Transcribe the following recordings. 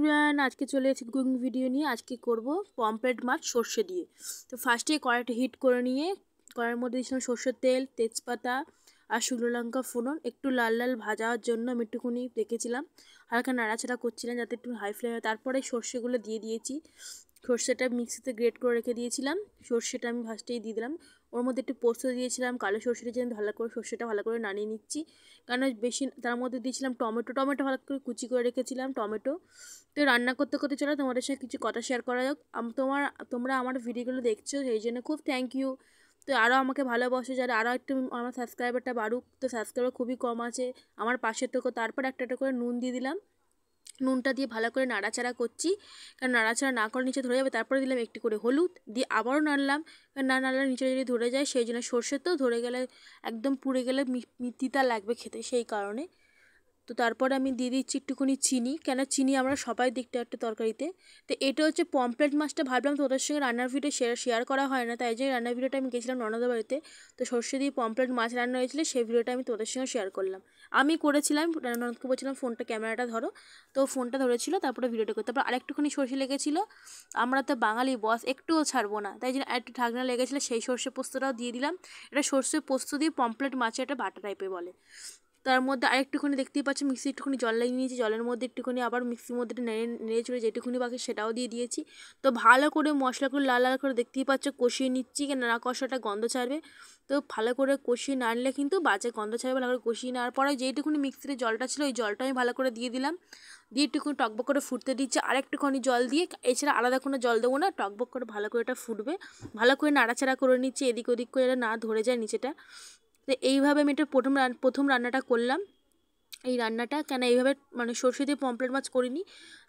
Everyone, আজকে চলে এসেছি কুকিং ভিডিও নিয়ে। আজকে করব পমফ্রেট মাছ সর্ষে দিয়ে। তো ফার্স্টে কড়াইটা হিট করে নিয়ে কড়াইয়ের মধ্যে দিয়েছিলাম সর্ষের তেল, তেজপাতা আর শুকনো লঙ্কা ফোড়ন। একটু লাল লাল ভাজার জন্য আমি একটুখানি রেখেছিলাম, হালকা নাড়াচাড়া করছিলাম যাতে একটু হাই ফ্লেমে। তারপরে সর্ষেগুলো দিয়ে দিয়েছি। সর্ষেটা মিক্সিতে গ্রেট করে রেখে দিয়েছিলাম, সর্ষেটা আমি ফার্স্টেই দিয়ে দিলাম। ওর মধ্যে একটু পোস্ত দিয়েছিলাম, কালো সর্ষেটা দিয়ে ভালো করে সর্ষেটা ভালো করে নাড়িয়ে নিচ্ছি। কারণ বেশি তার মধ্যে দিয়েছিলাম টমেটো ভালো করে কুচি করে রেখেছিলাম টমেটো। তো রান্না করতে করতে চলো তোমাদের সাথে কিছু কথা শেয়ার করা যাক। তোমরা আমার ভিডিওগুলো দেখছো, সেই জন্য খুব থ্যাংক ইউ। তো আরও আমাকে ভালোবাসো যারা, আরও একটু আমার সাবস্ক্রাইবারটা বাড়ুক। তো সাবস্ক্রাইবার খুবই কম আছে আমার পাশের থেকে। তারপর একটা করে নুন দিয়ে দিলাম, নুনটা দিয়ে ভালো করে নাড়াচাড়া করছি, কারণ নাড়াচাড়া না করে নিচে ধরে যাবে। তারপরে দিলাম একটু করে হলুদ দিয়ে আবারও নাড়লাম, কারণ না নাড়লে নিচে যদি ধরে যায় সেই জন্য। সর্ষে তো ধরে গেলে একদম পুড়ে গেলে তিতা লাগবে খেতে, সেই কারণে। তো তারপরে আমি দিয়ে দিচ্ছি একটুখানি চিনি, কেন চিনি আমরা সবাই দেখতে একটা তরকারিতে। তো এটা হচ্ছে পমফ্রেট মাছটা, ভাবলাম তোদের সঙ্গে রান্নার ভিডিও শেয়ার করা হয় না, তাই যে রান্নার ভিডিওটা আমি গেছিলাম ননদের বাড়িতে। তো সর্ষে দিয়ে পমফ্রেট মাছ রান্না হয়েছিল, সেই ভিডিওটা আমি তোদের সঙ্গে শেয়ার করলাম। আমি করেছিলাম, ননদকে বলছিলাম ফোনটা ক্যামেরাটা ধরো, তো ফোনটা ধরেছিল। তারপরে ভিডিওটা করতে, তারপর আরেকটুখানি সর্ষে লেগেছিলো। আমরা তো বাঙালি বস, একটুও ছাড়বো না, তাই জন্য একটু ঢাকনা লেগেছিলো, সেই সর্ষে পোস্তটাও দিয়ে দিলাম। এটা সর্ষে পোস্ত দিয়ে পমফ্রেট মাছে একটা বাটা টাইপের বলে। তার মধ্যে আরেকটুখানি দেখতেই পাচ্ছি মিক্সি একটুখানি জল লাগিয়ে নিয়েছি, জলের মধ্যে একটুখানি আবার মিক্সির মধ্যে নেড়ে চড়ে যেটুকুনি বাকি সেটাও দিয়ে দিয়েছি। তো ভালো করে মশলাগুলো লাল লাল করে দেখতেই পাচ্ছ কষিয়ে নিচ্ছি, কেন না কষাটা গন্ধ ছাড়বে। তো ভালো করে কষিয়ে নাড়লে কিন্তু বাজে গন্ধ ছাড়বে। ভালো করে কষিয়ে নেওয়ার পরে যেইটুকুনি মিক্সিতে জলটা ছিল ওই জলটা আমি ভালো করে দিয়ে দিলাম, দিয়ে একটুখানি টকবক করে ফুটতে দিচ্ছি আরেকটুখানি জল দিয়ে। এছাড়া আলাদা কোনো জল দেবো না, টকবক করে ভালো করে এটা ফুটবে। ভালো করে নাড়াচাড়া করে নিচ্ছি এদিক ওদিক করে না ধরে যায় নিচেটা। তো এইভাবে আমি এটা প্রথম রান্নাটা করলাম। এই রান্নাটা কেন এইভাবে মানে সর্ষে দিয়ে পমফ্রেট মাছ করিনি,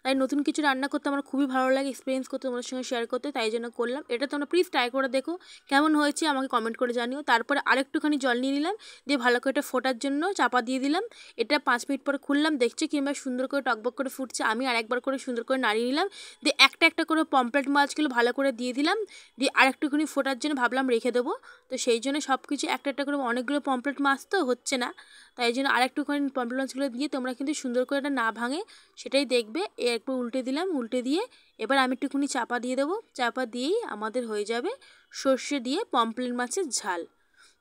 তাই নতুন কিছু রান্না করতে আমার খুবই ভালো লাগে, এক্সপিরিয়েন্স করতে তোমাদের সঙ্গে শেয়ার করতে, তাই জন্য করলাম। এটা তোমরা প্লিজ ট্রাই করে দেখো কেমন হয়েছে, আমাকে কমেন্ট করে জানিও। তারপরে আরেকটুখানি জল নিয়ে নিলাম, দিয়ে ভালো করে এটা ফোটার জন্য চাপা দিয়ে দিলাম। এটা 5 মিনিট পরে খুললাম, দেখছি কিংবা সুন্দর করে টকবক করে ফুটছে। আমি আরেকবার করে সুন্দর করে নাড়িয়ে নিলাম, দিয়ে একটা করে পমফ্রেট মাছগুলো ভালো করে দিয়ে দিলাম, দিয়ে আরেকটুখানি ফোটার জন্য ভাবলাম রেখে দেবো। তো সেই জন্য সব কিছু একটা করে, অনেকগুলো পমফ্রেট মাছ তো হচ্ছে না, তাই জন্য আরেকটুখানি পমফ্রেট মাছগুলো দিয়ে তোমরা কিন্তু সুন্দর করে এটা না ভাঙে সেটাই দেখবে। একটু উল্টে দিলাম, উল্টে দিয়ে এবার আমি একটুখানি চাপা দিয়ে দেবো। চাপা দিয়েই আমাদের হয়ে যাবে সর্ষে দিয়ে পমফ্রেট মাছের ঝাল।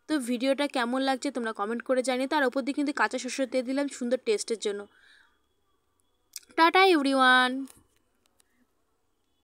তো ভিডিওটা কেমন লাগছে তোমরা কমেন্ট করে জানিয়ে। তার উপর দিয়ে কিন্তু কাঁচা সর্ষে দিয়ে দিলাম সুন্দর টেস্টের জন্য। Tata everyone.